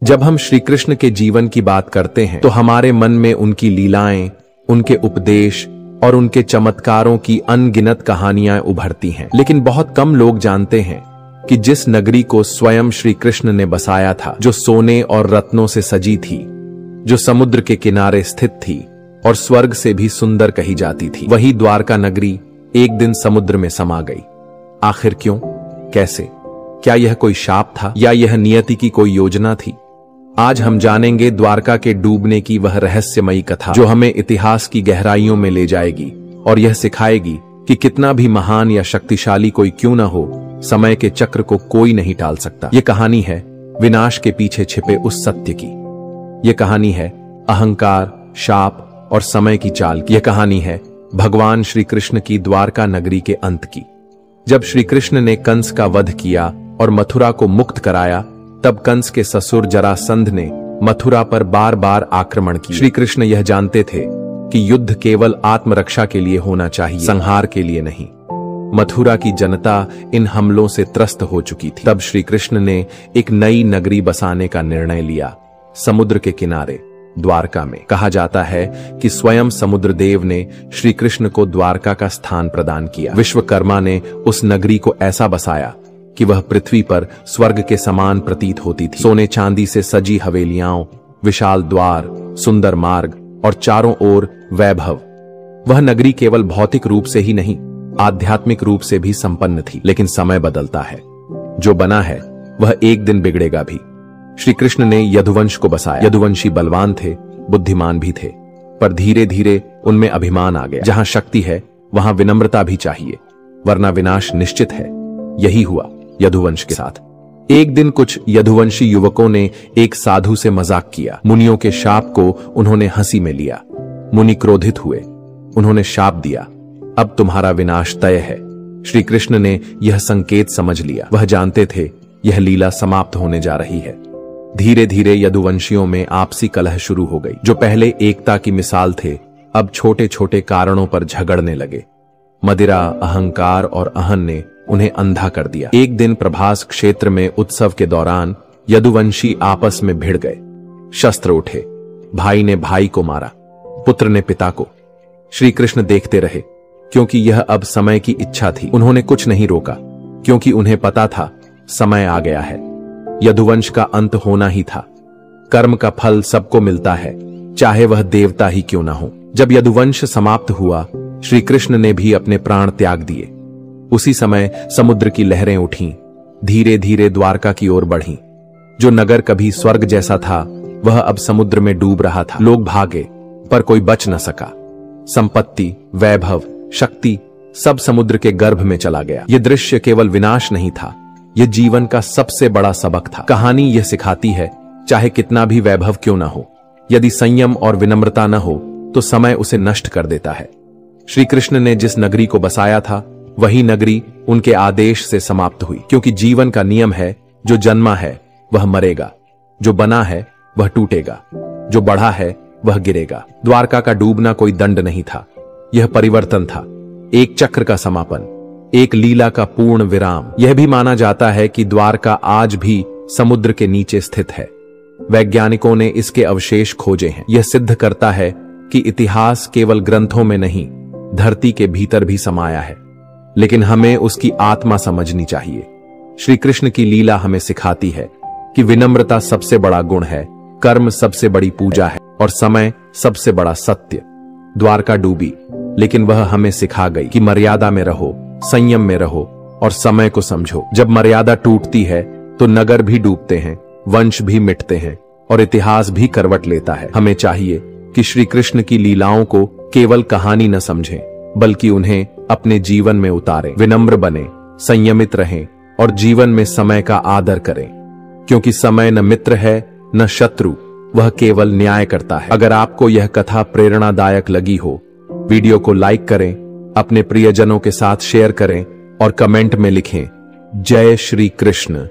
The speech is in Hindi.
जब हम श्री कृष्ण के जीवन की बात करते हैं तो हमारे मन में उनकी लीलाएं, उनके उपदेश और उनके चमत्कारों की अनगिनत कहानियां उभरती हैं। लेकिन बहुत कम लोग जानते हैं कि जिस नगरी को स्वयं श्री कृष्ण ने बसाया था, जो सोने और रत्नों से सजी थी, जो समुद्र के किनारे स्थित थी और स्वर्ग से भी सुंदर कही जाती थी, वही द्वारका नगरी एक दिन समुद्र में समा गई। आखिर क्यों, कैसे? क्या यह कोई शाप था या यह नियति की कोई योजना थी? आज हम जानेंगे द्वारका के डूबने की वह रहस्यमयी कथा, जो हमें इतिहास की गहराइयों में ले जाएगी और यह सिखाएगी कि कितना भी महान या शक्तिशाली कोई क्यों न हो, समय के चक्र को कोई नहीं टाल सकता। यह कहानी है विनाश के पीछे छिपे उस सत्य की। यह कहानी है अहंकार, शाप और समय की चाल की। यह कहानी है भगवान श्री कृष्ण की द्वारका नगरी के अंत की। जब श्री कृष्ण ने कंस का वध किया और मथुरा को मुक्त कराया, तब कंस के ससुर जरासंध ने मथुरा पर बार बार आक्रमण किया। श्री कृष्ण यह जानते थे कि युद्ध केवल आत्मरक्षा के लिए होना चाहिए, संहार के लिए नहीं। मथुरा की जनता इन हमलों से त्रस्त हो चुकी थी। तब श्री कृष्ण ने एक नई नगरी बसाने का निर्णय लिया, समुद्र के किनारे, द्वारका में। कहा जाता है कि स्वयं समुद्र देव ने श्री कृष्ण को द्वारका का स्थान प्रदान किया। विश्वकर्मा ने उस नगरी को ऐसा बसाया कि वह पृथ्वी पर स्वर्ग के समान प्रतीत होती थी। सोने चांदी से सजी हवेलियां, विशाल द्वार, सुंदर मार्ग और चारों ओर वैभव। वह नगरी केवल भौतिक रूप से ही नहीं, आध्यात्मिक रूप से भी संपन्न थी। लेकिन समय बदलता है, जो बना है वह एक दिन बिगड़ेगा भी। श्री कृष्ण ने यदुवंश को बसाया। यदुवंशी बलवान थे, बुद्धिमान भी थे, पर धीरे धीरे उनमें अभिमान आ गया। जहां शक्ति है वहां विनम्रता भी चाहिए, वरना विनाश निश्चित है। यही हुआ यदुवंश के साथ। एक दिन कुछ यदुवंशी युवकों ने एक साधु से मजाक किया। मुनियों के शाप को उन्होंने हंसी में लिया। मुनि क्रोधित हुए, उन्होंने शाप दिया, अब तुम्हारा विनाश तय है। श्री कृष्ण ने यह संकेत समझ लिया। वह जानते थे यह लीला समाप्त होने जा रही है। धीरे धीरे यदुवंशियों में आपसी कलह शुरू हो गई। जो पहले एकता की मिसाल थे, अब छोटे छोटे कारणों पर झगड़ने लगे। मदिरा, अहंकार और अहन ने उन्हें अंधा कर दिया। एक दिन प्रभास क्षेत्र में उत्सव के दौरान यदुवंशी आपस में भिड़ गए। शस्त्र उठे, भाई ने भाई को मारा, पुत्र ने पिता को। श्री कृष्ण देखते रहे, क्योंकि यह अब समय की इच्छा थी। उन्होंने कुछ नहीं रोका, क्योंकि उन्हें पता था समय आ गया है। यदुवंश का अंत होना ही था। कर्म का फल सबको मिलता है, चाहे वह देवता ही क्यों ना हो। जब यदुवंश समाप्त हुआ, श्री कृष्ण ने भी अपने प्राण त्याग दिए। उसी समय समुद्र की लहरें उठीं, धीरे धीरे द्वारका की ओर बढ़ीं। जो नगर कभी स्वर्ग जैसा था, वह अब समुद्र में डूब रहा था। लोग भागे, पर कोई बच न सका। संपत्ति, वैभव, शक्ति सब समुद्र के गर्भ में चला गया। यह दृश्य केवल विनाश नहीं था, यह जीवन का सबसे बड़ा सबक था। कहानी यह सिखाती है, चाहे कितना भी वैभव क्यों न हो, यदि संयम और विनम्रता न हो तो समय उसे नष्ट कर देता है। श्री कृष्ण ने जिस नगरी को बसाया था, वही नगरी उनके आदेश से समाप्त हुई। क्योंकि जीवन का नियम है, जो जन्मा है वह मरेगा, जो बना है वह टूटेगा, जो बढ़ा है वह गिरेगा। द्वारका का डूबना कोई दंड नहीं था, यह परिवर्तन था, एक चक्र का समापन, एक लीला का पूर्ण विराम। यह भी माना जाता है कि द्वारका आज भी समुद्र के नीचे स्थित है। वैज्ञानिकों ने इसके अवशेष खोजे हैं। यह सिद्ध करता है कि इतिहास केवल ग्रंथों में नहीं, धरती के भीतर भी समाया है। लेकिन हमें उसकी आत्मा समझनी चाहिए। श्री कृष्ण की लीला हमें सिखाती है कि विनम्रता सबसे बड़ा गुण है, कर्म सबसे बड़ी पूजा है और समय सबसे बड़ा सत्य। द्वारका डूबी, लेकिन वह हमें सिखा गई कि मर्यादा में रहो, संयम में रहो और समय को समझो। जब मर्यादा टूटती है तो नगर भी डूबते हैं, वंश भी मिटते हैं और इतिहास भी करवट लेता है। हमें चाहिए कि श्री कृष्ण की लीलाओं को केवल कहानी न समझें, बल्कि उन्हें अपने जीवन में उतारें। विनम्र बने, संयमित रहें और जीवन में समय का आदर करें, क्योंकि समय न मित्र है न शत्रु, वह केवल न्याय करता है। अगर आपको यह कथा प्रेरणादायक लगी हो, वीडियो को लाइक करें, अपने प्रियजनों के साथ शेयर करें और कमेंट में लिखें, जय श्री कृष्ण।